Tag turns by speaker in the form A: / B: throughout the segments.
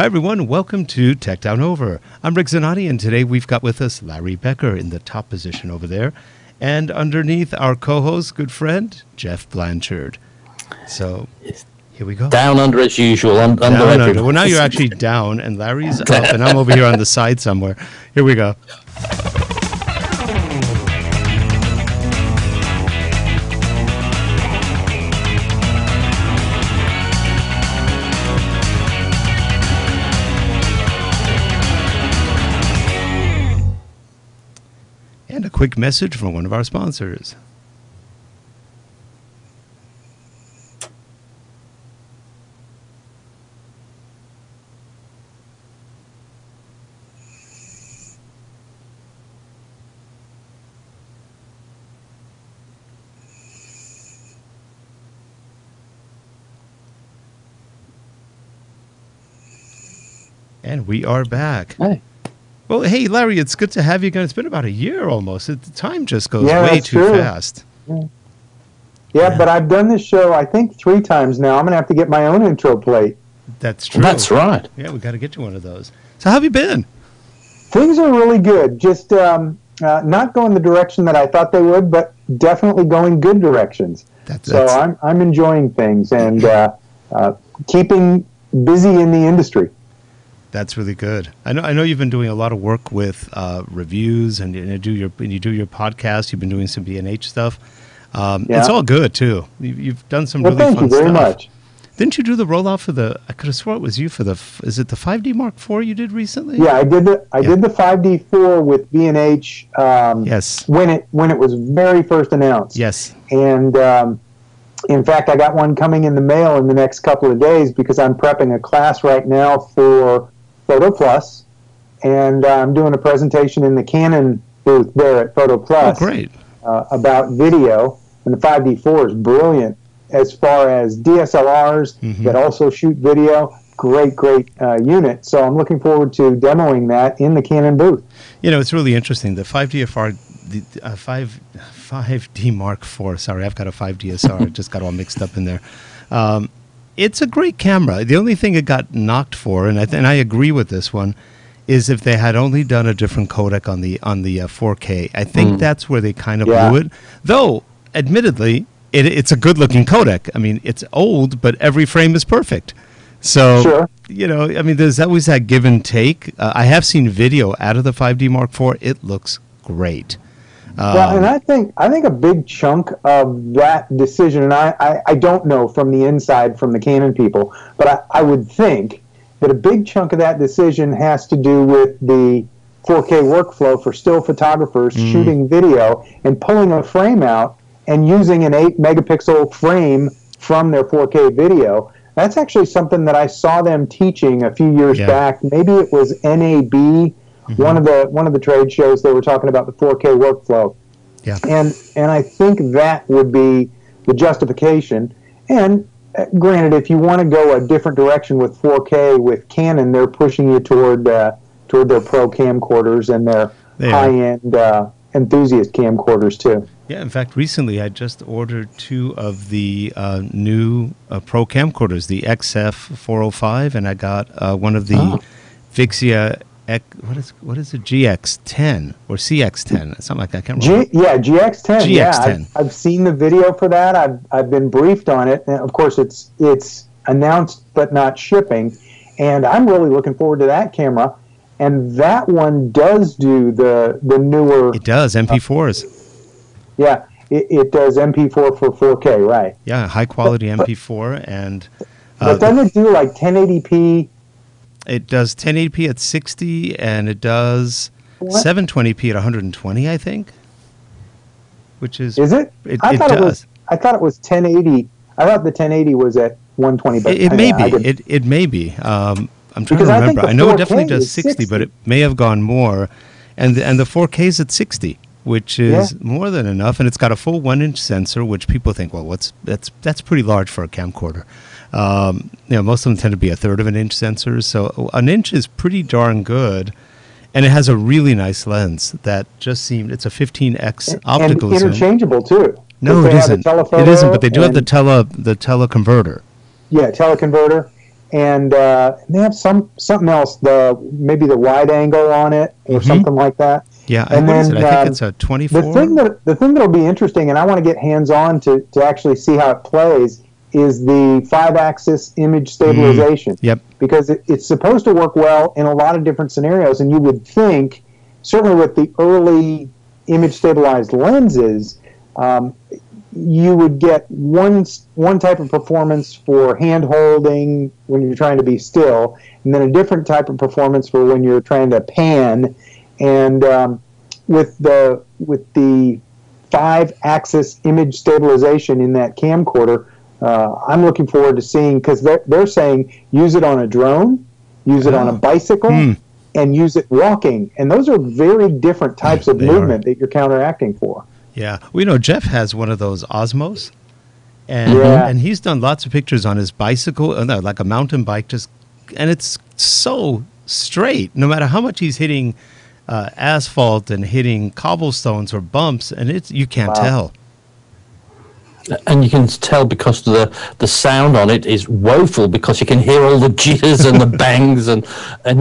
A: Hi, everyone. Welcome to Tech Down Over. I'm Rick Zanotti, and today we've got with us Larry Becker in the top position over there. And underneath our co-host, good friend, Jeff Blanchard. So here we go.
B: Down under as usual. Under
A: Well, now you're actually down, and Larry's up, and I'm over here on the side somewhere. Here we go. And a quick message from one of our sponsors. And we are back.
B: Hey.
A: Well, hey, Larry, it's good to have you again. It's been about a year almost. The time just goes way too fast.
C: Yeah, but I've done this show, I think, 3 times now. I'm going to have to get my own intro plate.
A: That's true.
B: That's right.
A: Yeah, we got to get you one of those. So how have you been?
C: Things are really good. Just not going the direction that I thought they would, but definitely going good directions. So I'm enjoying things and keeping busy in the industry.
A: That's really good. I know you've been doing a lot of work with reviews, and you do your podcast. You've been doing some B&H stuff. It's all good too. You've done some really fun stuff.
C: Thank you very much.
A: Didn't you do the rollout for the? I could have sworn it was you for the. Is it the 5D Mark IV you did recently?
C: Yeah, I did the 5D4 with B&H.
A: Yes.
C: When it was very first announced.
A: Yes.
C: And in fact, I got one coming in the mail in the next couple of days because I'm prepping a class right now for Photo Plus, and I'm doing a presentation in the Canon booth there at Photo Plus.
A: Oh, great.
C: About video, and the 5D4 is brilliant as far as DSLRs that also shoot video. Great unit. So I'm looking forward to demoing that in the Canon booth.
A: You know, it's really interesting. The 5DFR, the 5D Mark IV. Sorry, I've got a 5DSR. It just got all mixed up in there. It's a great camera. The only thing it got knocked for, and I agree with this one, is if they had only done a different codec on the 4K. I think that's where they kind of blew it. Though, admittedly, it's a good-looking codec. I mean, it's old, but every frame is perfect. So, you know, I mean, there's always that give and take. I have seen video out of the 5D Mark IV. It looks great.
C: Well, and I think a big chunk of that decision, and I don't know from the inside from the Canon people, but I would think that a big chunk of that decision has to do with the 4K workflow for still photographers shooting video and pulling a frame out and using an 8-megapixel frame from their 4K video. That's actually something that I saw them teaching a few years back. Maybe it was NAB. One of the trade shows, they were talking about the 4K workflow. Yeah. And I think that would be the justification. And granted, if you want to go a different direction with 4K with Canon, they're pushing you toward their pro camcorders and their high-end enthusiast camcorders too.
A: Yeah, in fact, recently I just ordered 2 of the new pro camcorders, the XF405, and I got one of the Vixia. What is it? GX10 or CX10? Something like that. I can't remember.
C: GX10.
A: GX10.
C: Yeah, I've seen the video for that. I've been briefed on it. And of course, it's announced but not shipping. And I'm really looking forward to that camera. And that one does do the newer.
A: It does MP4s.
C: Yeah, it does MP4 for 4K, right?
A: Yeah, high quality MP4 and.
C: But doesn't it do like 1080p?
A: It does 1080p at 60, and it does 720p at 120, I think. Which is...
C: Is it?
A: I thought
C: it was 1080. I thought the 1080 was at 120, but...
A: It may be. It may be. I'm trying to remember. I know it definitely does 60, but it may have gone more. And the 4K is at 60, which is more than enough, and it's got a full 1-inch sensor, which people think, well, that's pretty large for a camcorder. Most of them tend to be a third of an inch sensors, so an inch is pretty darn good. And it has a really nice lens that just seemed, it's a 15x optical
C: zoom. And interchangeable too.
A: No, it isn't. It isn't, but they do have the teleconverter.
C: Yeah, teleconverter. and they have something else, maybe the wide angle on it or something like that.
A: Yeah,
C: and
A: what
C: then
A: is it? I think it's a 24.
C: The thing that'll be interesting, and I want to get hands on to actually see how it plays, is the 5-axis image stabilization.
A: Yep.
C: Because it's supposed to work well in a lot of different scenarios, and you would think, certainly with the early image stabilized lenses, you would get one type of performance for hand holding when you're trying to be still, and then a different type of performance for when you're trying to pan. And with the 5-axis image stabilization in that camcorder, I'm looking forward to seeing, because they're saying use it on a drone, use it on a bicycle, and use it walking. And those are very different types of movement that you're counteracting for.
A: Yeah. Well, Jeff has one of those Osmos, and he's done lots of pictures on his bicycle, like a mountain bike, and it's so straight, no matter how much he's hitting asphalt and hitting cobblestones or bumps, and you can't tell.
B: And you can tell because the sound on it is woeful, because you can hear all the jitters and the bangs, and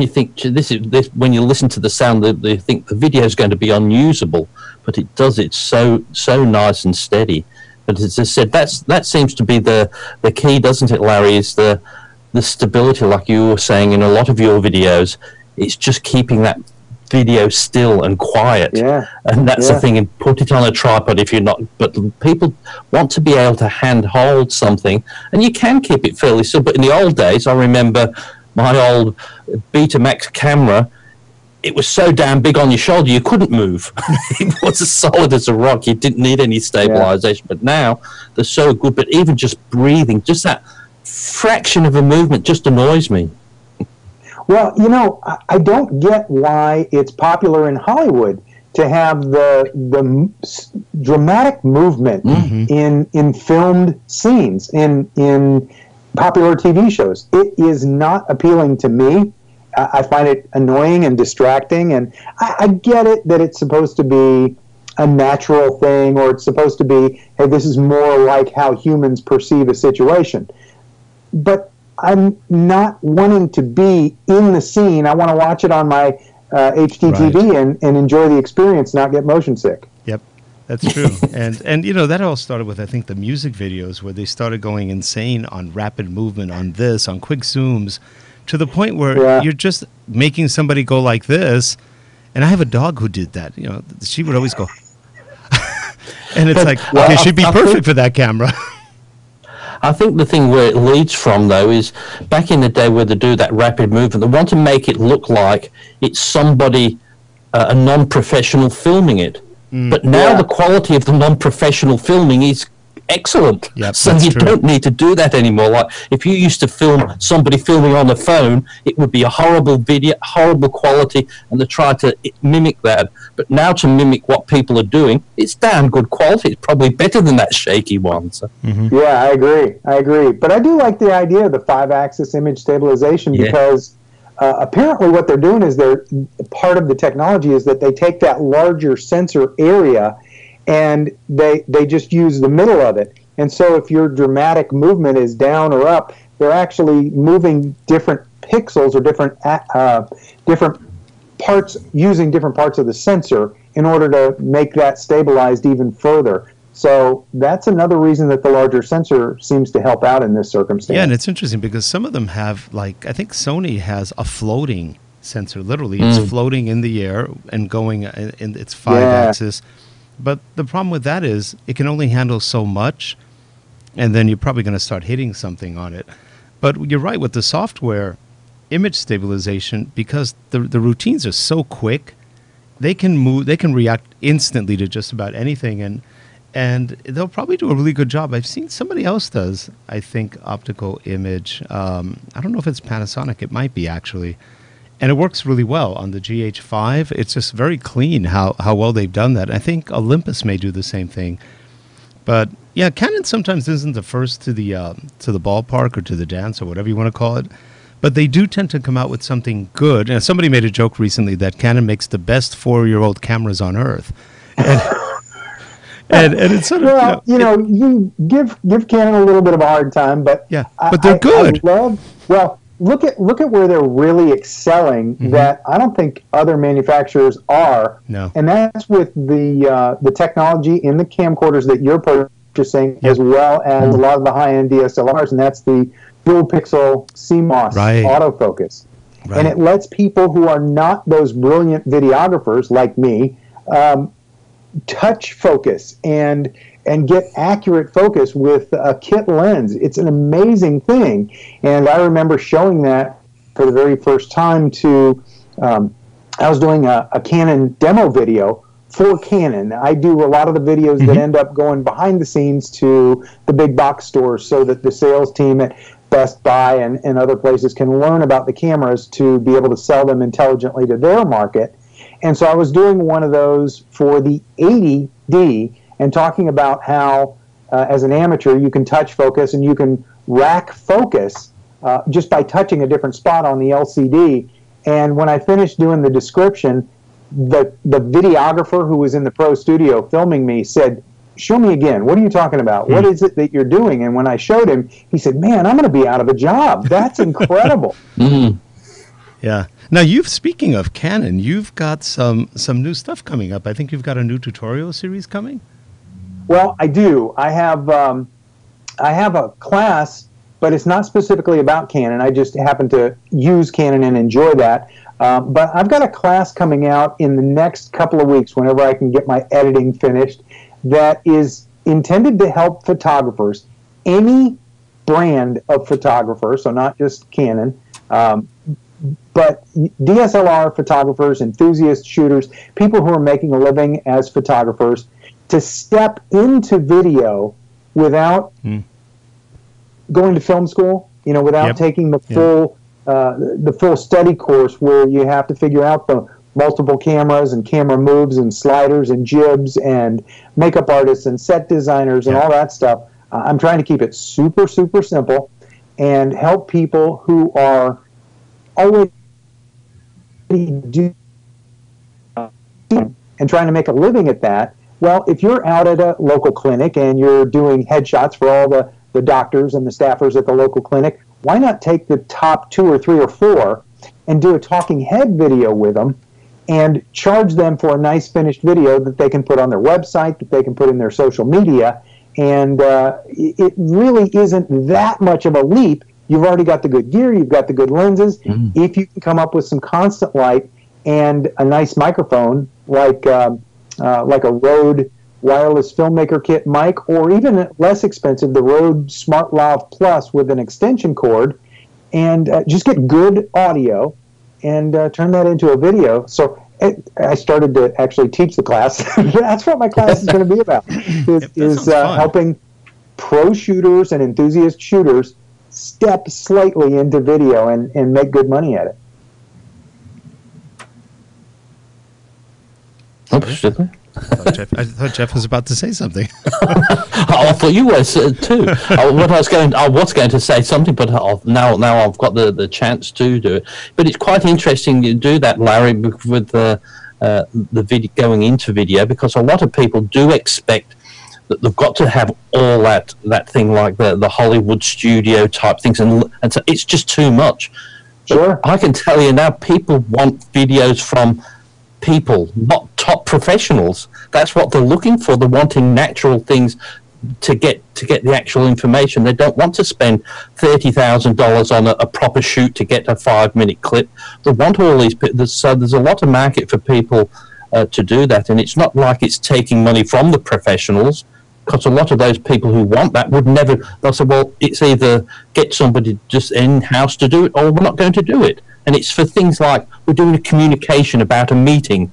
B: you think, this when you listen to the sound, they think the video is going to be unusable, but it's so nice and steady. But as I said, that seems to be the key, doesn't it, Larry? Is the stability, like you were saying in a lot of your videos. It's just keeping that video still and quiet, and that's the thing. And put it on a tripod if you're not. But people want to be able to hand hold something, and you can keep it fairly still. But in the old days, I remember my old Betamax camera. It was so damn big on your shoulder you couldn't move. It was as solid as a rock. You didn't need any stabilization. But now they're so good. But even just breathing, just that fraction of a movement, just annoys me.
C: Well, I don't get why it's popular in Hollywood to have the dramatic movement in filmed scenes, in popular TV shows. It is not appealing to me. I find it annoying and distracting, and I get it that it's supposed to be a natural thing, or it's supposed to be, hey, this is more like how humans perceive a situation. But I'm not wanting to be in the scene. I want to watch it on my HD TV and enjoy the experience, not get motion sick.
A: Yep, that's true. and that all started with, I think, the music videos, where they started going insane on rapid movement, on quick zooms, to the point where you're just making somebody go like this. And I have a dog who did that. She would always go. And it's okay, she'd be perfect for that camera.
B: I think the thing where it leads from, though, is back in the day where they do that rapid movement, they want to make it look like it's somebody, a non-professional filming it. But now the quality of the non-professional filming is excellent.
A: Yep,
B: so you don't need to do that anymore. Like if you used to film somebody filming on the phone, it would be a horrible video, horrible quality, and they try to mimic that. But now to mimic what people are doing, it's damn good quality. It's probably better than that shaky one. So.
C: Yeah, I agree. But I do like the idea of the 5-axis image stabilization, because apparently what they're doing is part of the technology is that they take that larger sensor area and they just use the middle of it. And so if your dramatic movement is down or up, they're actually moving different pixels or different parts, using different parts of the sensor in order to make that stabilized even further. So that's another reason that the larger sensor seems to help out in this circumstance.
A: Yeah, and it's interesting because some of them have, I think Sony has a floating sensor. Literally, it's floating in the air and going in its 5-axis. But the problem with that is it can only handle so much, and then you're probably going to start hitting something on it. But you're right, with the software image stabilization, because the routines are so quick, they can react instantly to just about anything, and they'll probably do a really good job. I've seen somebody else does, I think, optical image. I don't know if it's Panasonic. It might be, actually. And it works really well on the GH5. It's just very clean how well they've done that. I think Olympus may do the same thing. But yeah, Canon sometimes isn't the first to the ballpark or to the dance or whatever you want to call it. But they do tend to come out with something good. And somebody made a joke recently that Canon makes the best 4-year-old cameras on Earth. And it's sort of,
C: you give Canon a little bit of a hard time, but
A: but they're good.
C: look at where they're really excelling that I don't think other manufacturers are.
A: No.
C: And that's with the technology in the camcorders that you're purchasing, as well as a lot of the high-end DSLRs, and that's the dual pixel CMOS autofocus. Right. And it lets people who are not those brilliant videographers like me touch focus and get accurate focus with a kit lens. It's an amazing thing. And I remember showing that for the very first time to, I was doing a Canon demo video for Canon. I do a lot of the videos that end up going behind the scenes to the big box stores so that the sales team at Best Buy and other places can learn about the cameras to be able to sell them intelligently to their market. And so I was doing one of those for the 80D and talking about how, as an amateur, you can touch focus and you can rack focus just by touching a different spot on the LCD. And when I finished doing the description, the videographer who was in the pro studio filming me said, "Show me again. What are you talking about? What is it that you're doing?" And when I showed him, he said, "Man, I'm going to be out of a job. That's incredible."
A: Yeah. Now, speaking of Canon, you've got some new stuff coming up. I think you've got a new tutorial series coming.
C: Well, I do. I have a class, but it's not specifically about Canon. I just happen to use Canon and enjoy that. But I've got a class coming out in the next couple of weeks, whenever I can get my editing finished, that is intended to help photographers, any brand of photographer, so not just Canon, but DSLR photographers, enthusiast shooters, people who are making a living as photographers, to step into video without going to film school, without taking the full study course where you have to figure out the multiple cameras and camera moves and sliders and jibs and makeup artists and set designers and all that stuff. I'm trying to keep it super, super simple and help people who are already doing and trying to make a living at that. Well, if you're out at a local clinic and you're doing headshots for all the doctors and the staffers at the local clinic, why not take the top 2 or 3 or 4 and do a talking head video with them and charge them for a nice finished video that they can put on their website, that they can put in their social media. And it really isn't that much of a leap. You've already got the good gear, you've got the good lenses. If you can come up with some constant light and a nice microphone like a Rode wireless filmmaker kit mic, or even less expensive, the Rode SmartLav Plus with an extension cord, and just get good audio and turn that into a video. So I started to actually teach the class. That's what my class is going to be about, is helping pro shooters and enthusiast shooters step slightly into video and make good money at it.
A: I thought Jeff was about to say something.
B: I thought you were too. I was going to say something, but now I've got the chance to do it. But it's quite interesting you do that, Larry, with the video going into video, because a lot of people do expect that they've got to have all that thing like the Hollywood studio type things, and so it's just too much.
C: Sure.
B: But I can tell you now, people want videos from people, not top professionals. That's what they're looking for. They're wanting natural things to get the actual information. They don't want to spend $30,000 on a proper shoot to get a 5-minute clip. They want all these. So there's a lot of market for people to do that, and it's not like it's taking money from the professionals, because a lot of those people who want that would never. They'll say, well, it's either get somebody just in-house to do it, or we're not going to do it. And it's for things like we're doing a communication about a meeting,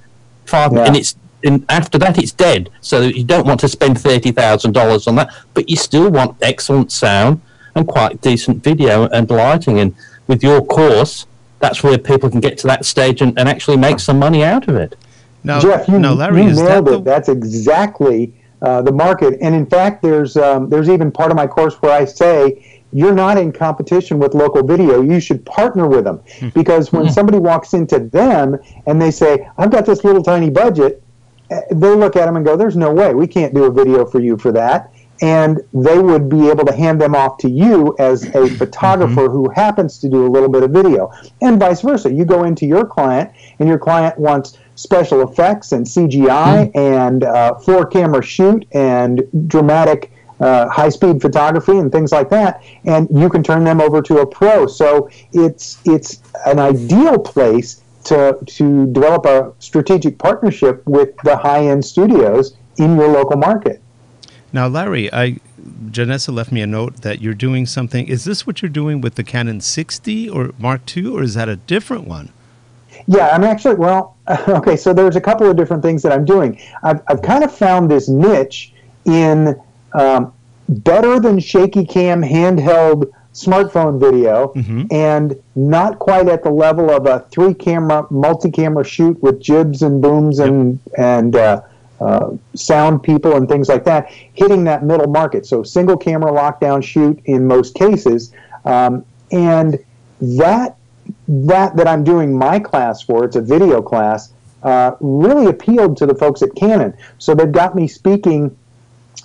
B: and after that it's dead. So you don't want to spend $30,000 on that, but you still want excellent sound and quite decent video and lighting. And with your course, that's where people can get to that stage and actually make some money out of it.
C: Now, Jeff, Larry, you nailed it. That's exactly the market. And in fact, there's even part of my course where I say, you're not in competition with local video. You should partner with them, because when somebody walks into them and they say, I've got this little tiny budget, they look at them and go, there's no way. We can't do a video for you for that. and they would be able to hand them off to you as a photographer who happens to do a little bit of video, and vice versa. You go into your client, and your client wants special effects and CGI and 4-camera shoot and dramatic high-speed photography and things like that, and you can turn them over to a pro. So it's an ideal place to develop a strategic partnership with the high-end studios in your local market.
A: Now, Larry, Janessa left me a note that you're doing something. Is this what you're doing with the Canon 60 or Mark II, or is that a different one?
C: Yeah, I'm actually, okay, so there's a couple of different things that I'm doing. I've kind of found this niche in better than shaky cam handheld smartphone video, and not quite at the level of a 3-camera multi-camera shoot with jibs and booms and sound people and things like that, hitting that middle market. So single camera lockdown shoot in most cases, and that I'm doing my class for, it's a video class, really appealed to the folks at Canon. So they've got me speaking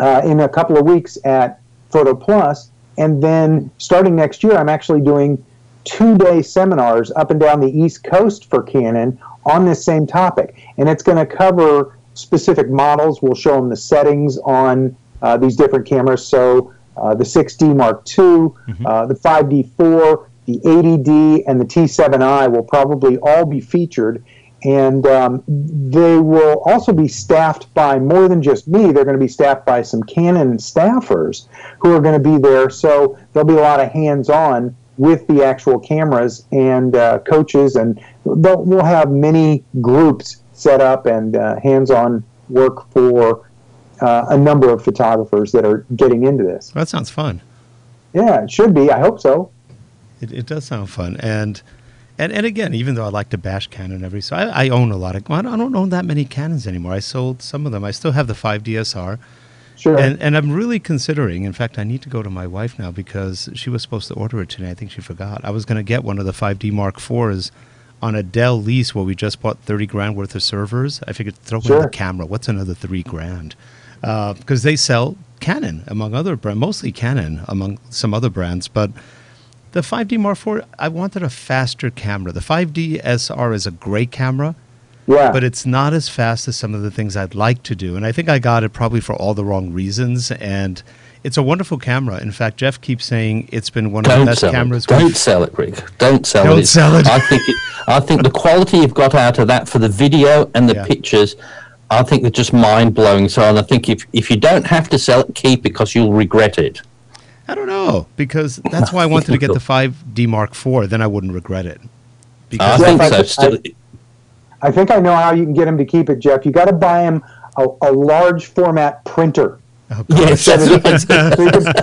C: in a couple of weeks at Photo Plus, and then starting next year, I'm actually doing 2-day seminars up and down the East Coast for Canon on this same topic. And it's going to cover specific models. We'll show them the settings on these different cameras. So the 6D Mark II, the 5D4, the 80D, and the T7i will probably all be featured. And they will also be staffed by more than just me. They're going to be staffed by some Canon staffers who are going to be there. So there'll be a lot of hands-on with the actual cameras and coaches. And we'll have many groups set up and hands-on work for a number of photographers that are getting into this.
A: That sounds fun.
C: Yeah, it should be. I hope so.
A: It does sound fun. And again, even though I like to bash Canon so I own a lot of, I don't own that many Canons anymore. I sold some of them. I still have the 5DSR.
C: Sure.
A: And I'm really considering, in fact, I need to go to my wife now because she was supposed to order it today. I think she forgot. I was going to get one of the 5D Mark IVs on a Dell lease where we just bought $30,000 worth of servers. I figured throw in the camera. What's another $3,000? Because they sell Canon among other brands, mostly Canon among some other brands, but the 5D Mark IV, I wanted a faster camera. The 5D SR is a great camera, but it's not as fast as some of the things I'd like to do. And I think I got it probably for all the wrong reasons. And it's a wonderful camera. In fact, Jeff keeps saying it's been one of the best cameras.
B: Don't sell it, Rick. Don't sell it.
A: Don't sell it.
B: I think the quality you've got out of that for the video and the pictures, I think they're just mind-blowing. So I think if you don't have to sell it, keep it because you'll regret it.
A: I don't know, because that's why I wanted to get the 5D Mark IV. Then I wouldn't regret it.
B: Because I think so.
C: I think I know how you can get him to keep it, Jeff. You got to buy him a large format printer.
A: Oh,
B: yes,
C: so you can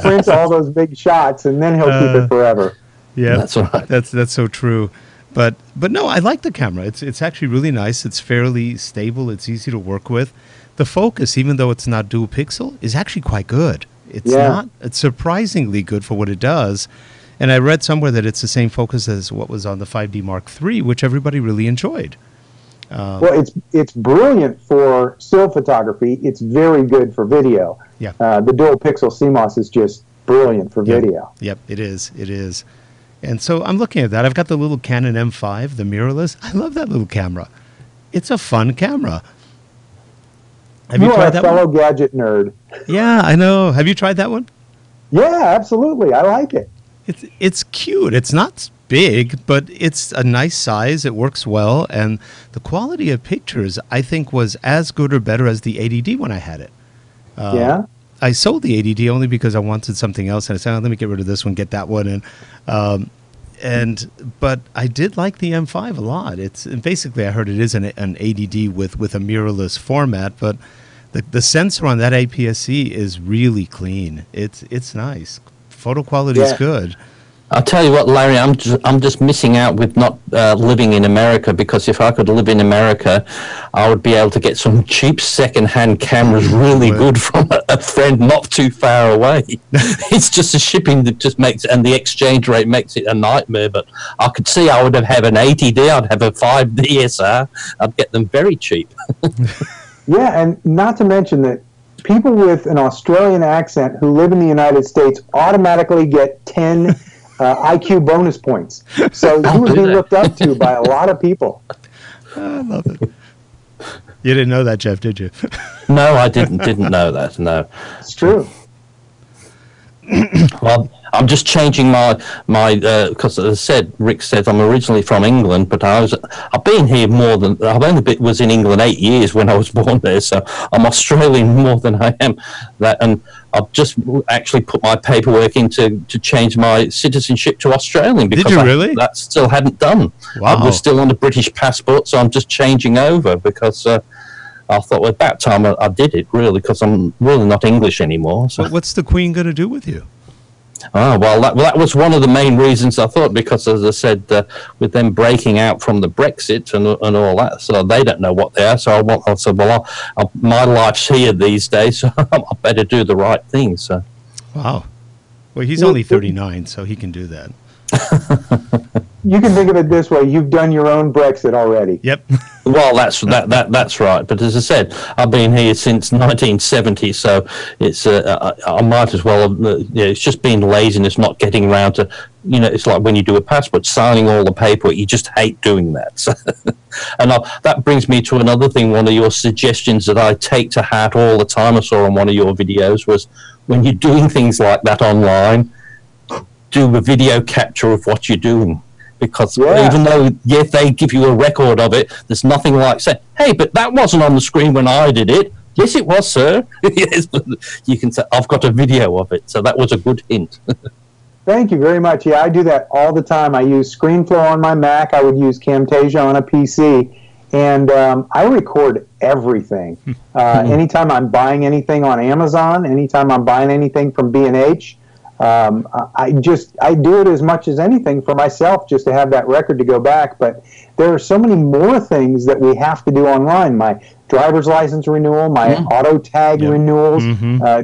C: print all those big shots, and then he'll keep it forever.
A: Yeah,
B: that's right.
A: That's so true. But no, I like the camera. It's actually really nice. It's fairly stable. It's easy to work with. The focus, even though it's not dual pixel, is actually quite good. It's surprisingly good for what it does. And I read somewhere that it's the same focus as what was on the 5D Mark III, which everybody really enjoyed.
C: Well, it's brilliant for still photography. It's very good for video.
A: Yeah.
C: The dual pixel CMOS is just brilliant for video.
A: Yep, it is. It is. And so I'm looking at that. I've got the little Canon M5, the mirrorless. I love that little camera. It's a fun camera. Have you tried that one?
C: You are a fellow gadget nerd.
A: Yeah, I know. Have you tried that one?
C: Yeah, absolutely. I like it.
A: It's cute. It's not big, but it's a nice size. It works well, and the quality of pictures I think was as good or better as the 80D when I had it.
C: Yeah.
A: I sold the 80D only because I wanted something else, and I said, let me get rid of this one, get that one, but I did like the M5 a lot. And basically I heard it is an 80D with a mirrorless format, but the sensor on that APS-C is really clean. It's nice. Photo quality is good.
B: I'll tell you what, Larry, I'm just missing out with not living in America, because if I could live in America, I would be able to get some cheap second-hand cameras really good from a friend not too far away. It's just the shipping that just makes, and the exchange rate makes it a nightmare. But I could see I would have an 80D, I'd have a 5DSR, I'd get them very cheap.
C: Yeah, and not to mention that people with an Australian accent who live in the United States automatically get 10 IQ bonus points. So he would be looked up to by a lot of people.
A: I love it. You didn't know that, Jeff, did you?
B: No, I didn't know that. No,
C: it's true.
B: Well, I'm just changing my because as I said, Rick said I'm originally from England, but I've been here I've only was in England 8 years when I was born there, so I'm Australian more than I am that, and I've just actually put my paperwork in to change my citizenship to Australian because
A: Did you really?
B: that still hadn't done.
A: Wow.
B: I was still on a British passport, so I'm just changing over because. I thought, well, about time I did it, really, because I'm really not English anymore. So.
A: What's the Queen going to do with you?
B: Oh, well, that was one of the main reasons I thought, because, as I said, with them breaking out from the Brexit and all that, so they don't know what they are. So I said, well, my life's here these days, so I better do the right thing. So.
A: Wow. Well, he's only 39, so he can do that.
C: You can think of it this way: you've done your own Brexit already.
A: Yep.
B: Well, that's right. But as I said, I've been here since 1970, so it's I might as well. It's just been laziness, not getting around to. It's like when you do a passport, signing all the paperwork. You just hate doing that. So, and that brings me to another thing. One of your suggestions that I take to heart all the time, I saw on one of your videos, was when you're doing things like that online, do a video capture of what you're doing. Because even though, they give you a record of it, there's nothing like saying, hey, but that wasn't on the screen when I did it. Yes, it was, sir. Yes, you can say, I've got a video of it. So that was a good hint.
C: Thank you very much. Yeah, I do that all the time. I use ScreenFlow on my Mac. I would use Camtasia on a PC. And I record everything. Anytime I'm buying anything on Amazon, anytime I'm buying anything from B&H, I do it as much as anything for myself, just to have that record to go back. But there are so many more things that we have to do online. My driver's license renewal, my auto tag renewals,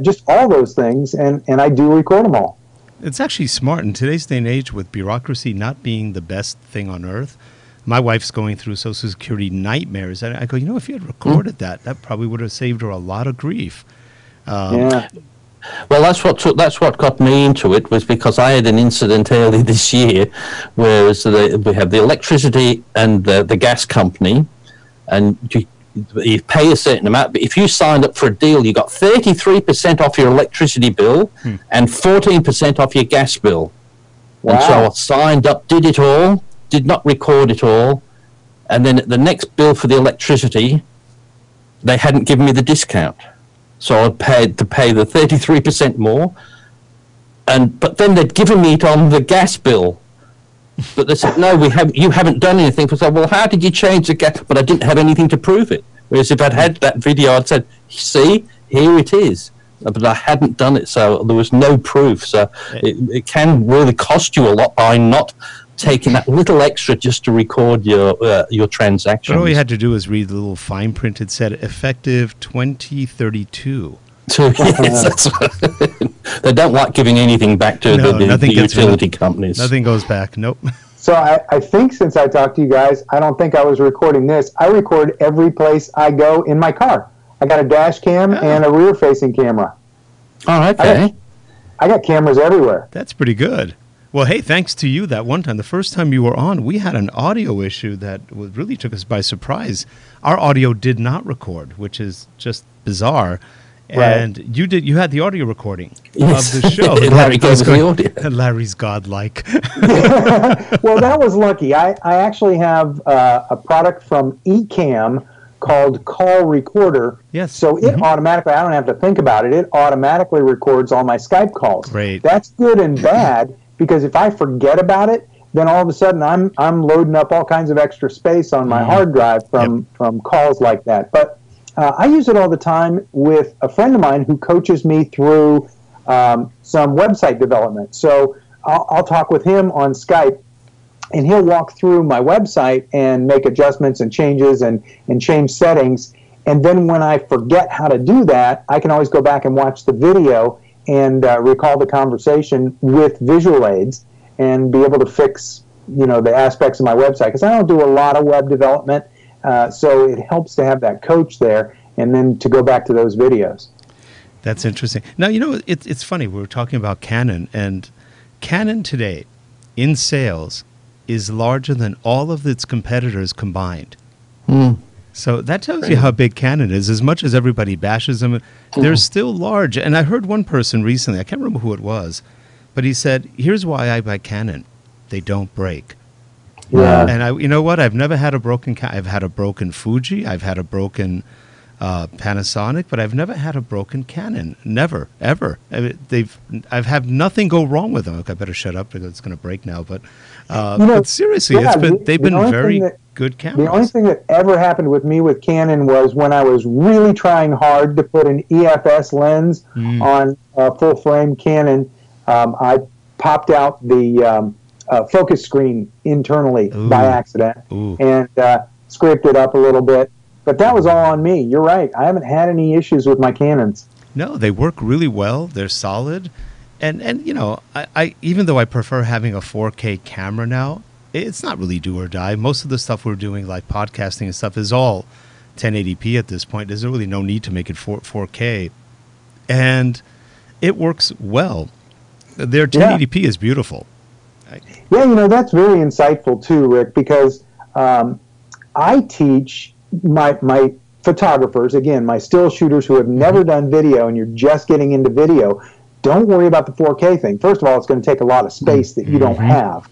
C: just all those things, and I do record them all.
A: It's actually smart in today's day and age, with bureaucracy not being the best thing on earth. My wife's going through Social Security nightmares, and I go, if you had recorded that probably would have saved her a lot of grief.
B: Well, that's what got me into it, was because I had an incident early this year, where we have the electricity and the gas company, and you pay a certain amount. But if you signed up for a deal, you got 33% off your electricity bill and 14% off your gas bill. Wow. And so I signed up, did it all, did not record it all, and then at the next bill for the electricity, they hadn't given me the discount. So I paid the 33% more, but then they'd given me it on the gas bill. But they said, no, you haven't done anything. I said, well, how did you change the gas? But I didn't have anything to prove it. Whereas if I'd had that video, I'd said, see, here it is. But I hadn't done it, so there was no proof. So it can really cost you a lot by not taking that little extra just to record your transactions.
A: But all you had to do was read the little fine print. It said effective 2032.
B: So yes, that's they don't like giving anything back to the utility companies.
A: Nothing goes back. Nope.
C: So I think since I talked to you guys, I don't think I was recording this. I record every place I go in my car. I got a dash cam and a rear-facing camera.
B: Oh, okay.
C: I got cameras everywhere.
A: That's pretty good. Well, hey, thanks to you that one time. The first time you were on, we had an audio issue that really took us by surprise. Our audio did not record, which is just bizarre. And right. You had the audio recording of the show.
B: Larry gave us the audio.
A: Larry's godlike.
C: Well, that was lucky. I actually have a product from Ecamm called Call Recorder.
A: Yes.
C: So it automatically, I don't have to think about it. It automatically records all my Skype calls.
A: Great.
C: That's good and bad, because if I forget about it, then all of a sudden I'm loading up all kinds of extra space on my hard drive from calls like that. But I use it all the time with a friend of mine who coaches me through some website development. So I'll talk with him on Skype, and he'll walk through my website and make adjustments and changes and change settings. And then when I forget how to do that, I can always go back and watch the video and recall the conversation with visual aids and be able to fix, the aspects of my website. Because I don't do a lot of web development, so it helps to have that coach there and then to go back to those videos.
A: That's interesting. Now, it's funny. We were talking about Canon, and Canon today in sales is larger than all of its competitors combined. So that tells you how big Canon is. As much as everybody bashes them, they're still large. And I heard one person recently, I can't remember who it was, but he said, here's why I buy Canon. They don't break.
C: Yeah.
A: And you know what? I've never had a broken I've had a broken Fuji. I've had a broken Panasonic, but I've never had a broken Canon. Never, ever. I've had nothing go wrong with them. Okay, I better shut up because it's going to break now. But but seriously, they've been very good cameras.
C: The only thing that ever happened with me with Canon was when I was really trying hard to put an EFS lens on a full frame Canon. I popped out the focus screen internally by accident and scraped it up a little bit. But that was all on me. You're right. I haven't had any issues with my Canons.
A: No, they work really well. They're solid. And I even though I prefer having a 4K camera now, it's not really do or die. Most of the stuff we're doing, like podcasting and stuff, is all 1080p at this point. There's really no need to make it 4K. And it works well. Their 1080p is beautiful.
C: Yeah, that's very insightful too, Rick, because I teach my photographers, again, my still shooters who have never done video and you're just getting into video, don't worry about the 4K thing. First of all, it's going to take a lot of space that you don't have.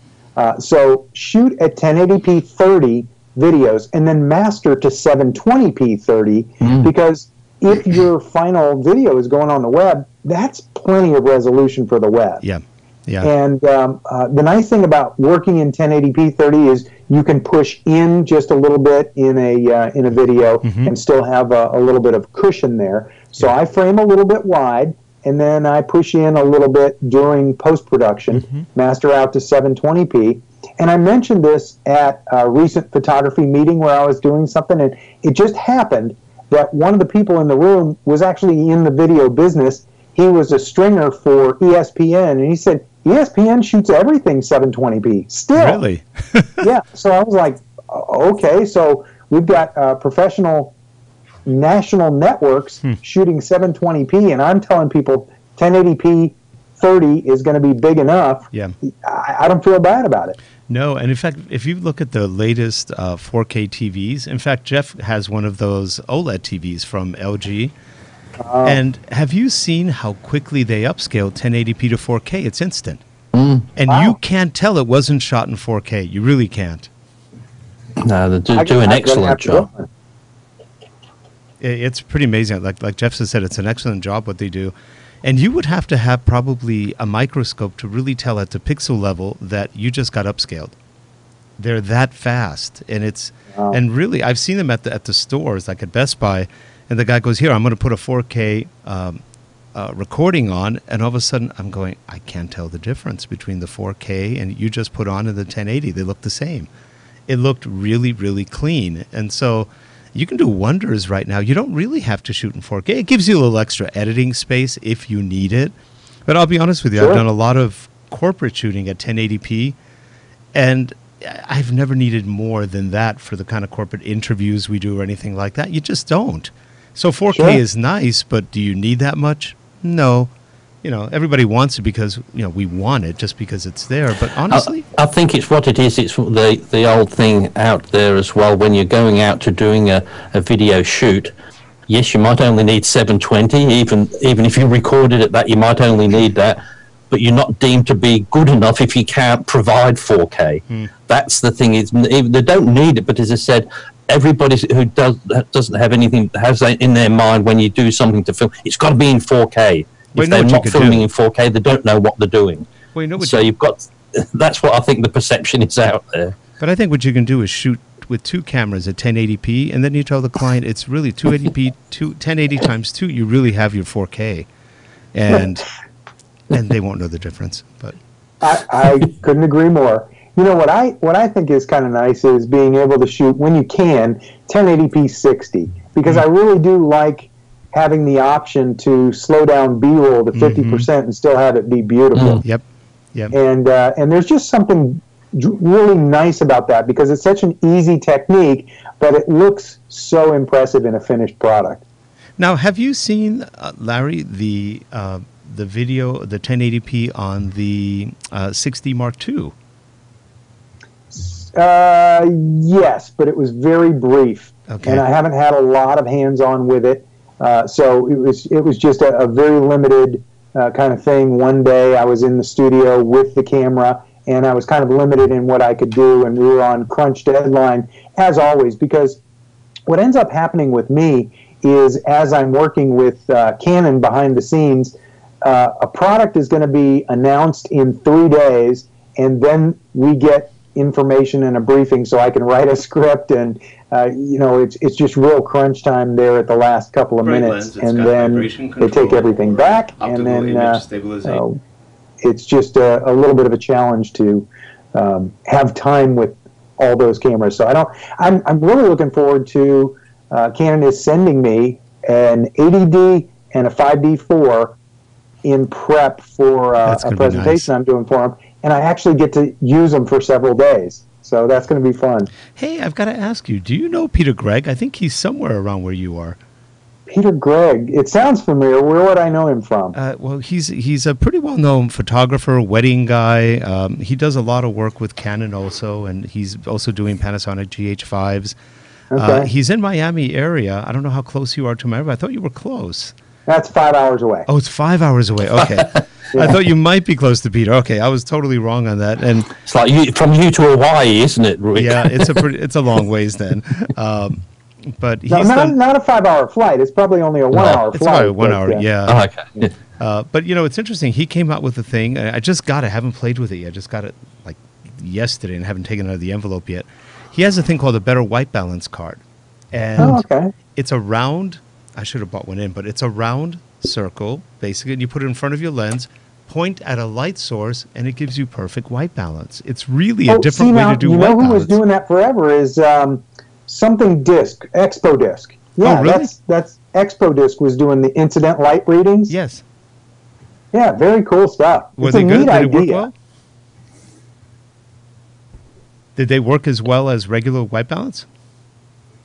C: So shoot at 1080p 30 videos and then master to 720p 30 because if your final video is going on the web, that's plenty of resolution for the web.
A: Yeah.
C: And the nice thing about working in 1080p 30 is you can push in just a little bit in a video and still have a little bit of cushion there. So I frame a little bit wide, and then I push in a little bit during post-production, master out to 720p. And I mentioned this at a recent photography meeting where I was doing something, and it just happened that one of the people in the room was actually in the video business. He was a stringer for ESPN, and he said, ESPN shoots everything 720p still.
A: Really?
C: Yeah. So I was like, okay. So we've got professional national networks shooting 720p, and I'm telling people 1080p 30 is going to be big enough.
A: Yeah.
C: I don't feel bad about it.
A: No, and in fact, if you look at the latest 4K TVs, in fact, Jeff has one of those OLED TVs from LG. And have you seen how quickly they upscaled 1080p to 4K? It's instant. And you can't tell it wasn't shot in 4K. You really can't.
B: No, they do an excellent job.
A: It's pretty amazing. Like Jeff said, it's an excellent job what they do. And you would have to have probably a microscope to really tell at the pixel level that you just got upscaled. They're that fast. And and really, I've seen them at the stores, like at Best Buy. And the guy goes, here, I'm going to put a 4K recording on. And all of a sudden, I'm going, I can't tell the difference between the 4K and you just put on in the 1080. They look the same. It looked really, really clean. And so you can do wonders right now. You don't really have to shoot in 4K. It gives you a little extra editing space if you need it. But I'll be honest with you, I've done a lot of corporate shooting at 1080p. And I've never needed more than that for the kind of corporate interviews we do or anything like that. You just don't. So 4K is nice, but do you need that much? No. Everybody wants it because, we want it just because it's there. But honestly,
B: I think it's what it is. It's the old thing out there as well. When you're going out to doing a video shoot, yes, you might only need 720. Even if you recorded at that, you might only need that. But you're not deemed to be good enough if you can't provide 4K. That's the thing. They don't need it, but as I said, everybody who doesn't have anything has that in their mind when you do something to film. It's got to be in 4K. If they're not filming in 4K, they don't know what they're doing.
A: Well,
B: you've got. That's what I think the perception is out there.
A: But I think what you can do is shoot with two cameras at 1080p, and then you tell the client it's really 280p, 1080 times 2. You really have your 4K, and they won't know the difference. But
C: I couldn't agree more. What I think is kind of nice is being able to shoot, when you can, 1080p 60, because I really do like having the option to slow down B-roll to 50% and still have it be beautiful.
A: Yep.
C: And there's just something really nice about that because it's such an easy technique, but it looks so impressive in a finished product.
A: Now, have you seen, Larry, the video, the 1080p on the 6D Mark II?
C: Yes, but it was very brief, and I haven't had a lot of hands-on with it. So it was just a very limited kind of thing. One day I was in the studio with the camera, and I was kind of limited in what I could do, and we were on crunch deadline, as always, because what ends up happening with me is as I'm working with Canon behind the scenes, a product is going to be announced in 3 days, and then we get information and a briefing so I can write a script, and it's just real crunch time there at the last couple of minutes, and then they take everything back, and then it's just a little bit of a challenge to have time with all those cameras. So I'm really looking forward to Canon is sending me an 80D and a 5D4 in prep for a presentation I'm doing for them, and I actually get to use them for several days. So that's going to be fun.
A: Hey, I've got to ask you, do you know Peter Gregg? I think he's somewhere around where you are.
C: Peter Gregg. It sounds familiar. Where would I know him from?
A: Well, he's a pretty well-known photographer, wedding guy. He does a lot of work with Canon also, and he's also doing Panasonic GH5s.
C: Okay.
A: He's in Miami area. I don't know how close you are to Miami. I thought you were close.
C: That's 5 hours away.
A: Oh, it's 5 hours away. Okay. Yeah. I thought you might be close to Peter. Okay, I was totally wrong on that. And
B: it's like from you to Hawaii, isn't it, Rick?
A: Yeah, it's a long ways then. But he's
C: not a 5 hour flight. It's probably only a 1 hour flight.
A: It's about 1 hour, yeah.
B: Oh, okay. Yeah.
A: But it's interesting. He came out with a thing. I just got it. I haven't played with it yet. I just got it like yesterday and haven't taken it out of the envelope yet. He has a thing called a better white balance card. And it's a round, I should have bought one in, but it's a round circle, basically, and you put it in front of your lens, point at a light source, and it gives you perfect white balance. It's really a different way to do white balance.
C: You know who was doing that forever is something disc, Expo Disc. Yeah,
A: really?
C: that's Expo Disc was doing the incident light readings.
A: Yes.
C: Yeah, very cool stuff.
A: Were they good? Did it work well? Did they work as well as regular white balance?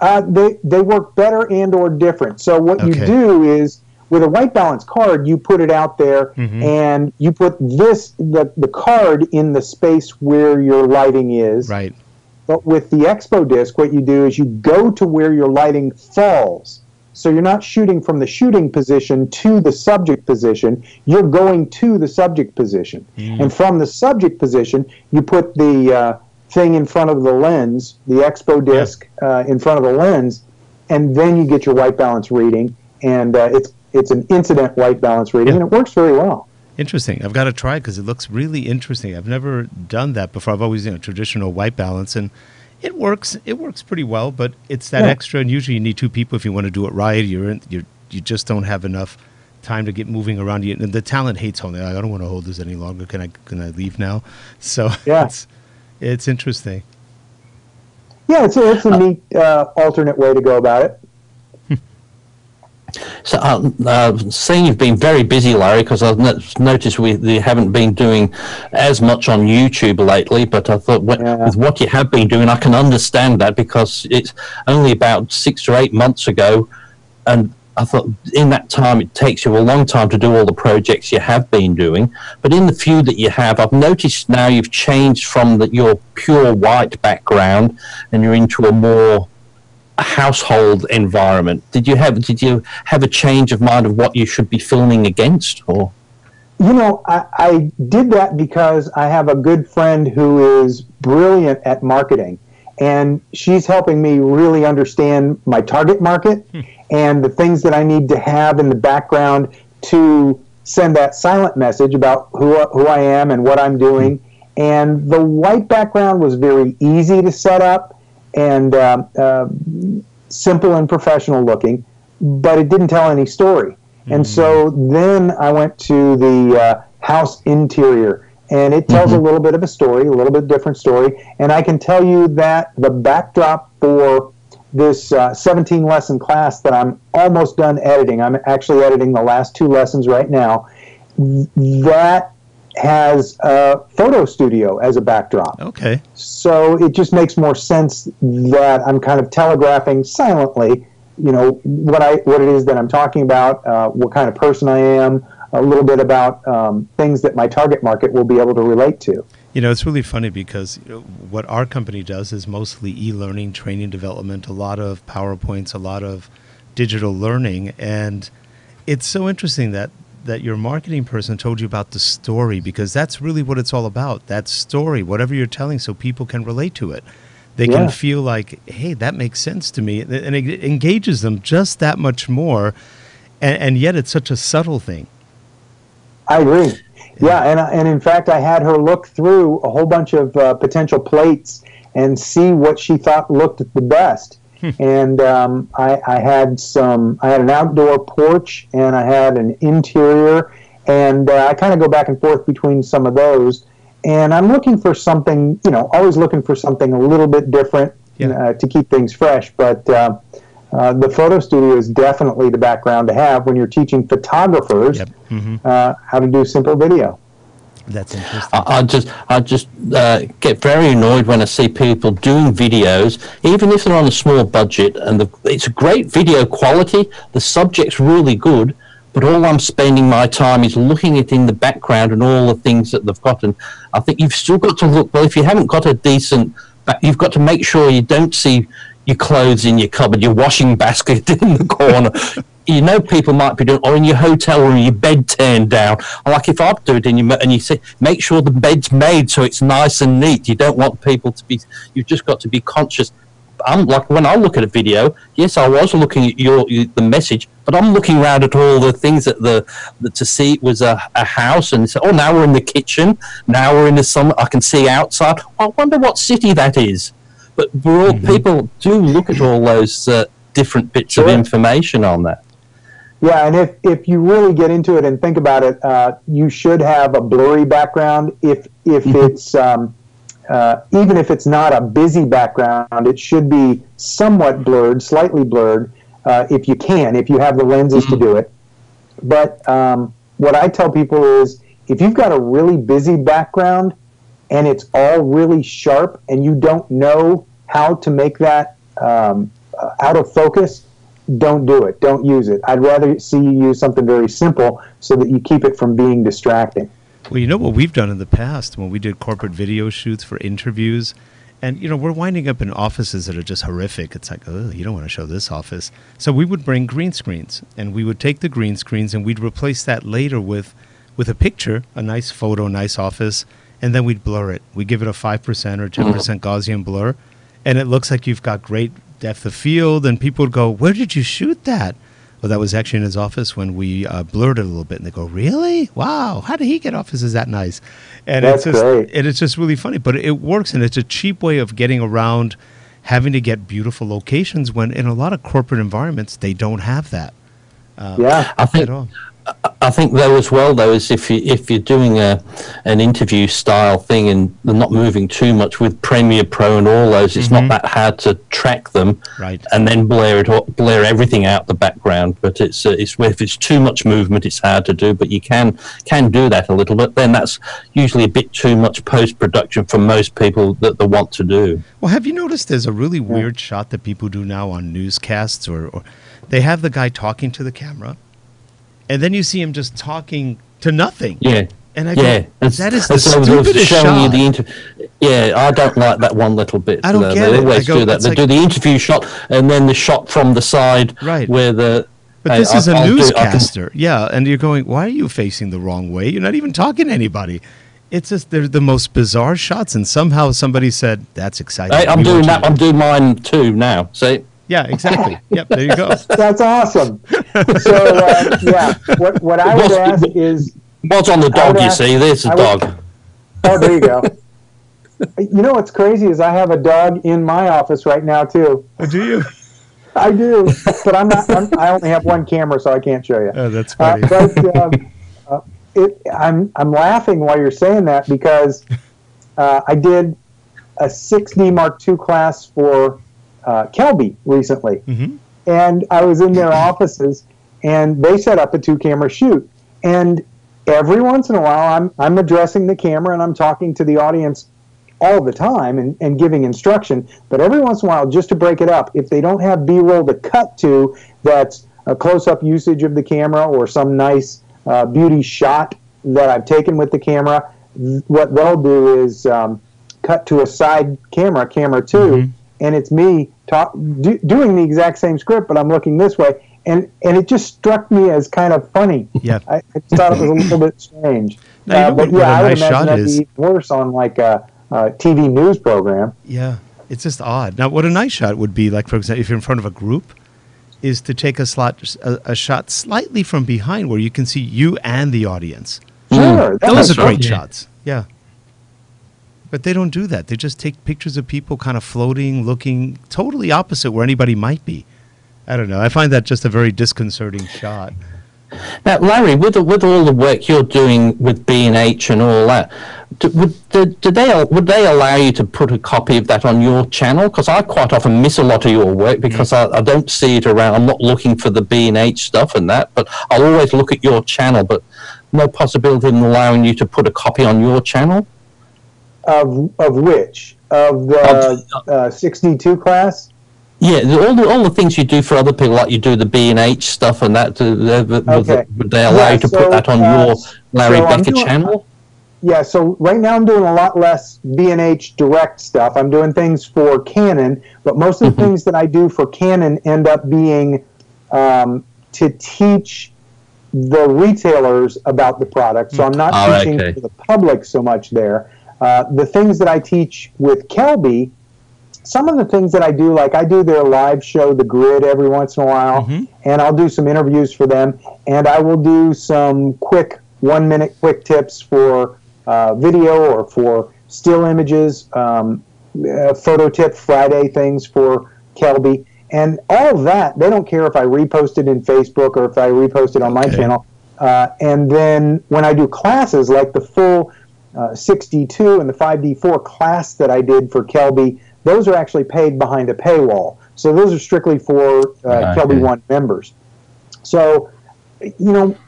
C: They work better and or different. So what you do is, with a white balance card, you put it out there, and you put the card in the space where your lighting is.
A: Right.
C: But with the Expo Disc, what you do is you go to where your lighting falls. So you're not shooting from the shooting position to the subject position. You're going to the subject position. And from the subject position, you put the thing in front of the lens, the Expo Disc in front of the lens, and then you get your white balance reading. And it's an incident white balance reading, and it works very well.
A: Interesting. I've got to try it because it looks really interesting. I've never done that before. I've always traditional white balance, and it works. It works pretty well, but it's that extra. And usually, you need two people if you want to do it right. You just don't have enough time to get moving around. And the talent hates holding. I don't want to hold this any longer. Can I leave now? So it's interesting.
C: Yeah, it's a neat alternate way to go about it.
B: So, seeing you've been very busy, Larry, because I've noticed we haven't been doing as much on YouTube lately, but I thought with what you have been doing, I can understand that, because it's only about 6 or 8 months ago, and I thought in that time it takes you a long time to do all the projects you have been doing. But in the few that you have, I've noticed now you've changed from your pure white background and you're into a more household environment. Did you have a change of mind of what you should be filming against, or?
C: I did that because I have a good friend who is brilliant at marketing, and she's helping me really understand my target market and the things that I need to have in the background to send that silent message about who I am and what I'm doing. And the white background was very easy to set up and simple and professional looking, but it didn't tell any story. And so then I went to the house interior, and it tells a little bit of a story, a little bit different story. And I can tell you that the backdrop for this 17-lesson class that I'm almost done editing, I'm actually editing the last 2 lessons right now, that has a photo studio as a backdrop.
A: Okay.
C: So it just makes more sense that I'm kind of telegraphing silently what it is that I'm talking about, what kind of person I am, a little bit about things that my target market will be able to relate to.
A: It's really funny because what our company does is mostly e-learning, training development, a lot of PowerPoints, a lot of digital learning. And it's so interesting that your marketing person told you about the story, because that's really what it's all about, that story, whatever you're telling, so people can relate to it. They can feel like, hey, that makes sense to me. And it engages them just that much more. And yet it's such a subtle thing.
C: I agree. Yeah, and in fact, I had her look through a whole bunch of potential plates and see what she thought looked the best. And I had an outdoor porch, and I had an interior, and I kind of go back and forth between some of those. And I'm looking for something, always looking for something a little bit different to keep things fresh. But the photo studio is definitely the background to have when you're teaching photographers how to do simple video.
A: That's interesting.
B: I just get very annoyed when I see people doing videos, even if they're on a small budget, and it's a great video quality. The subject's really good, but all I'm spending my time is looking at in the background and all the things that they've got. And I think you've still got to look. Well, if you haven't got a decent, you've got to make sure you don't see your clothes in your cupboard, your washing basket in the corner. People might be doing, or in your hotel room, your bed turned down. Like if I do it and you say, make sure the bed's made so it's nice and neat. You don't want people to be, you've just got to be conscious. I'm like, when I look at a video, yes, I was looking at the message, but I'm looking around at all the things that to see it was a house, and say, oh, now we're in the kitchen, now we're in the summer, I can see outside. I wonder what city that is. But people do look at all those different bits of information on that.
C: Yeah, and if you really get into it and think about it, you should have a blurry background. If it's even if it's not a busy background, it should be somewhat blurred, slightly blurred, if you have the lenses to do it. But what I tell people is, if you've got a really busy background and it's all really sharp and you don't know how to make that out of focus, don't do it. Don't use it. I'd rather see you use something very simple so that you keep it from being distracting.
A: Well, what we've done in the past when we did corporate video shoots for interviews, and, we're winding up in offices that are just horrific. It's like, oh, you don't want to show this office. So we would bring green screens, and we would take the green screens and we'd replace that later with a picture, a nice photo, nice office, and then we'd blur it. We give it a 5% or 10% Gaussian blur, and it looks like you've got great depth of field, and people would go, where did you shoot that? Well, that was actually in his office when we blurred it a little bit, and they go, really? Wow, how did he get offices that nice? And
C: That's great.
A: And it's just really funny, but it works, and it's a cheap way of getting around having to get beautiful locations when in a lot of corporate environments, they don't have that.
B: I think
A: at all.
B: I think though as well though is if you're doing an interview style thing and they're not moving too much with Premiere Pro and all those, it's not that hard to track them,
A: right?
B: And then blur everything out the background. But it's if it's too much movement, it's hard to do. But you can do that a little bit. Then that's usually a bit too much post production for most people that they want to do.
A: Well, have you noticed there's a really weird shot that people do now on newscasts, or they have the guy talking to the camera, and then you see him just talking to nothing.
B: Yeah.
A: And I go, that is the stupidest shot.
B: I don't like that one little bit.
A: I don't get it.
B: They always do that. They do the interview shot and then the shot from the side.
A: Right.
B: Where the...
A: But this is a newscaster. And you're going, why are you facing the wrong way? You're not even talking to anybody. It's just, they're the most bizarre shots, and somehow somebody said, that's exciting.
B: Hey, I'm doing that. I'm doing mine too now. See?
A: Yeah, exactly. Yep, there you go.
C: That's awesome. So, what I would ask is...
B: What's on the dog, you see? There's a dog.
C: Oh, there you go. You know what's crazy is I have a dog in my office right now, too.
A: Oh, do you?
C: I do, but I only have one camera, so I can't show you.
A: Oh, that's funny.
C: I'm laughing while you're saying that because I did a 6D Mark II class for Kelby recently, and I was in their offices, and they set up a 2-camera shoot, and every once in a while I'm addressing the camera and I'm talking to the audience, all the time and giving instruction, but every once in a while, just to break it up, if they don't have B-roll to cut to that's a close-up usage of the camera or some nice beauty shot that I've taken with the camera, what they'll do is cut to a side camera 2, mm-hmm. and it's me doing the exact same script, but I'm looking this way, and it just struck me as kind of funny.
A: Yeah,
C: I thought it was a little bit strange.
A: Now,
C: but yeah, I would imagine that'd be worse on like a TV news program.
A: Yeah, it's just odd. Now, what a nice shot would be, like, for example, if you're in front of a group, is to take a shot slightly from behind where you can see you and the audience.
C: Sure.
A: Those are great shots. Yeah. But they don't do that. They just take pictures of people kind of floating, looking totally opposite where anybody might be. I don't know. I find that just a very disconcerting shot.
B: Now, Larry, with all the work you're doing with B&H and all that, would they allow you to put a copy of that on your channel? Because I quite often miss a lot of your work because I don't see it around. I'm not looking for the B&H stuff and that, but I'll always look at your channel. But no possibility of allowing you to put a copy on your channel?
C: Of which? Of the 62 class?
B: Yeah, all the things you do for other people, like you do the B&H stuff and that, would they allow you to put that on your Larry Becker channel?
C: Yeah, so right now I'm doing a lot less B&H direct stuff. I'm doing things for Canon, but most of the things that I do for Canon end up being to teach the retailers about the product. So I'm not teaching to the public so much there. The things that I teach with Kelby, some of the things that I do, like I do their live show, The Grid, every once in a while, and I'll do some interviews for them, and I will do some quick 1-minute quick tips for video or for still images, photo tip Friday things for Kelby, and all of that, they don't care if I repost it in Facebook or if I repost it on my channel. And then when I do classes, like the full 62 and the 5D4 class that I did for Kelby, those are actually paid behind a paywall. So those are strictly for Kelby One members. So,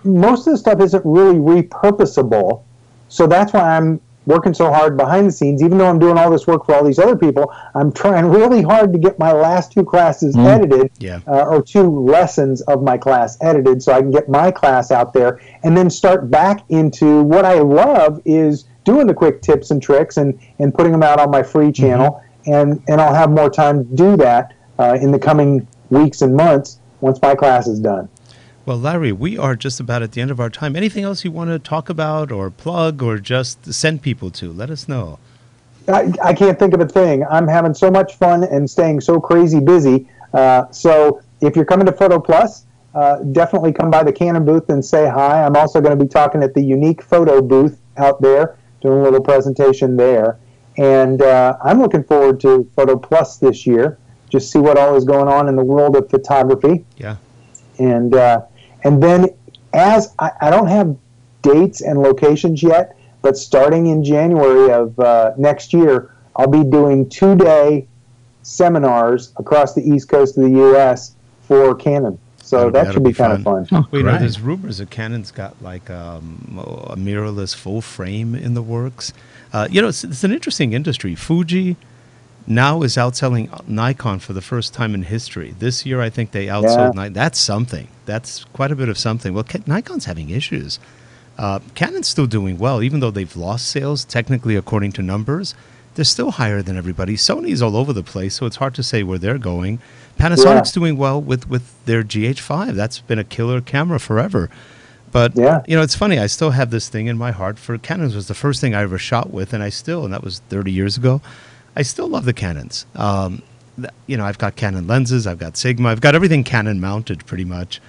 C: most of the stuff isn't really repurposable. So that's why I'm working so hard behind the scenes. Even though I'm doing all this work for all these other people, I'm trying really hard to get my last 2 classes edited, or 2 lessons of my class edited, so I can get my class out there and then start back into what I love is doing the quick tips and tricks and putting them out on my free channel. And I'll have more time to do that in the coming weeks and months once my class is done.
A: Well, Larry, we are just about at the end of our time. Anything else you want to talk about or plug or just send people to? Let us know.
C: I can't think of a thing. I'm having so much fun and staying so crazy busy. So if you're coming to Photo Plus, definitely come by the Canon booth and say hi. I'm also going to be talking at the Unique Photo booth out there, doing a little presentation there. And I'm looking forward to Photo Plus this year, just see what all is going on in the world of photography.
A: Yeah.
C: And then as I don't have dates and locations yet, but starting in January of next year, I'll be doing 2-day seminars across the East Coast of the U.S. for Canon. So that should be kind of fun.
A: Oh, well, there's rumors that Canon's got like a mirrorless full frame in the works. It's an interesting industry. Fuji now is outselling Nikon for the first time in history. This year, I think they outsold Nikon. That's something. That's quite a bit of something. Well, Nikon's having issues. Canon's still doing well, even though they've lost sales, technically, according to numbers. They're still higher than everybody. Sony's all over the place, so it's hard to say where they're going. Panasonic's doing well with their GH5. That's been a killer camera forever. But, it's funny. I still have this thing in my heart for Canons. Was the first thing I ever shot with, and that was 30 years ago. I still love the Canons. I've got Canon lenses. I've got Sigma. I've got everything Canon mounted pretty much,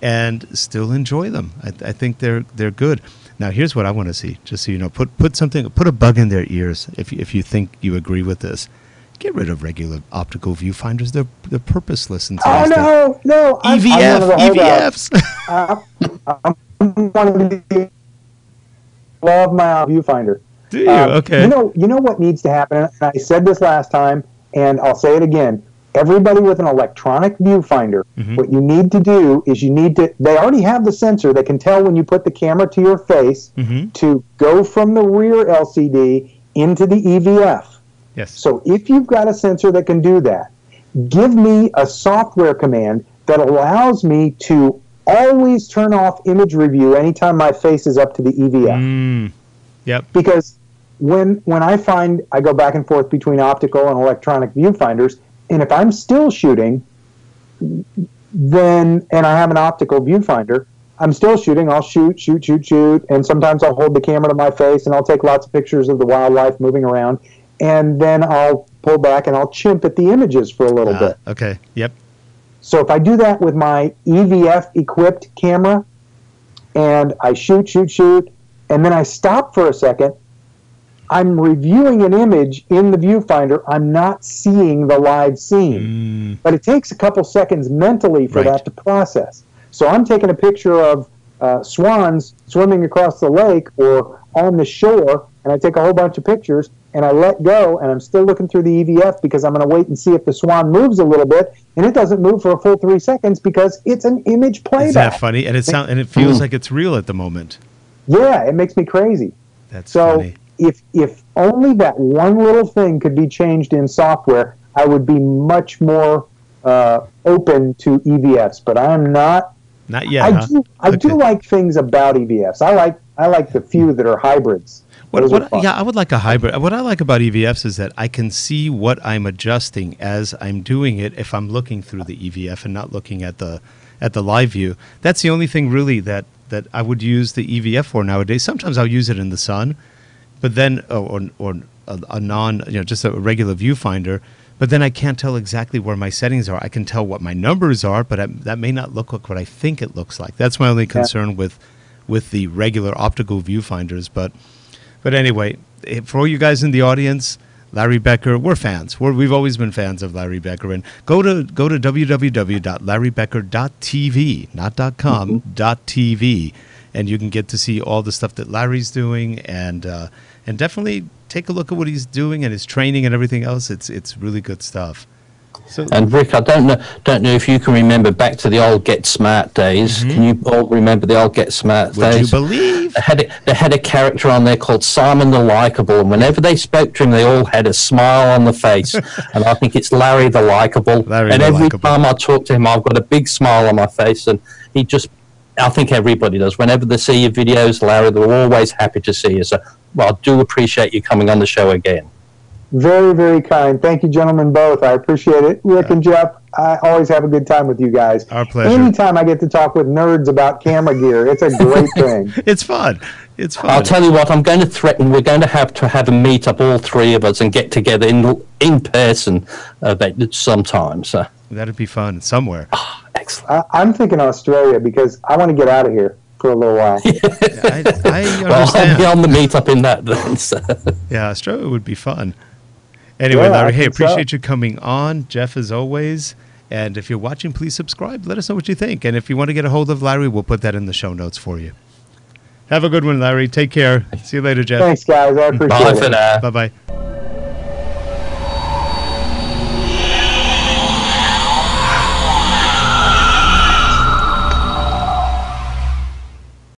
A: and still enjoy them. I think they're good. Now, here's what I want to see, just so you know. Put a bug in their ears if you think you agree with this. Get rid of regular optical viewfinders. They're purposeless in today's day.
C: No.
A: EVFs.
C: I love my viewfinder.
A: Do you? Okay.
C: You know what needs to happen? And I said this last time, and I'll say it again. Everybody with an electronic viewfinder, what you need to do is they already have the sensor that can tell when you put the camera to your face to go from the rear LCD into the EVF.
A: Yes.
C: So if you've got a sensor that can do that, give me a software command that allows me to always turn off image review anytime my face is up to the EVF.
A: Yep.
C: Because when I find I go back and forth between optical and electronic viewfinders, and if I'm still shooting, then and I have an optical viewfinder, I'm still shooting. I'll shoot, and sometimes I'll hold the camera to my face and I'll take lots of pictures of the wildlife moving around, and then I'll pull back and I'll chimp at the images for a little bit.
A: Okay. Yep.
C: So if I do that with my EVF-equipped camera, and I shoot, and then I stop for a second, I'm reviewing an image in the viewfinder. I'm not seeing the live scene. But it takes a couple seconds mentally for that to process. So I'm taking a picture of swans swimming across the lake or on the shore, and I take a whole bunch of pictures, and I let go, and I'm still looking through the EVF because I'm going to wait and see if the swan moves a little bit, and it doesn't move for a full 3 seconds because it's an image playback.
A: Isn't that funny? And it feels like it's real at the moment.
C: Yeah, it makes me crazy.
A: That's funny.
C: If only that one little thing could be changed in software, I would be much more open to EVFs. But I'm not.
A: Not yet.
C: I do like things about EVFs. I like the few that are hybrids.
A: I would like a hybrid. What I like about EVFs is that I can see what I'm adjusting as I'm doing it if I'm looking through the EVF and not looking at the live view. That's the only thing really that I would use the EVF for nowadays. Sometimes I'll use it in the sun, but then or a non, just a regular viewfinder. But then I can't tell exactly where my settings are. I can tell what my numbers are, but that may not look like what I think it looks like. That's my only concern with the regular optical viewfinders. But anyway, for all you guys in the audience, Larry Becker, we're fans. We've always been fans of Larry Becker. And go to www.larrybecker.tv, not .com, .tv, and you can get to see all the stuff that Larry's doing, and definitely take a look at what he's doing and his training and everything else. It's really good stuff. So,
B: and Rick, I don't know if you can remember back to the old Get Smart days. Can you all remember the old Get Smart days?
A: Would you believe?
B: They had a character on there called Simon the Likeable, and whenever they spoke to him, they all had a smile on the face. And I think it's Larry the Likeable. Every time I talk to him, I've got a big smile on my face, and I think everybody does. Whenever they see your videos, Larry, they're always happy to see you. So, I do appreciate you coming on the show again.
C: Very, very kind. Thank you, gentlemen, both. I appreciate it. Rick and Jeff, I always have a good time with you guys.
A: Our pleasure.
C: Anytime I get to talk with nerds about camera gear, it's a great thing.
A: It's fun. It's fun.
B: I'll tell you what, I'm going to threaten we're going to have a meet up, all three of us, and get together in person sometime. So
A: that'd be fun somewhere.
B: Oh, excellent.
C: I'm thinking Australia because I want to get out of here for a little while.
A: I understand.
B: Well, I'll be on the meet up in that then. So.
A: Yeah, Australia would be fun. Anyway, Larry, hey, appreciate you coming on. Jeff, as always. And if you're watching, please subscribe. Let us know what you think. And if you want to get a hold of Larry, we'll put that in the show notes for you. Have a good one, Larry. Take care. See you later, Jeff.
C: Thanks, guys. I appreciate it.
B: Bye for now.
A: Bye-bye.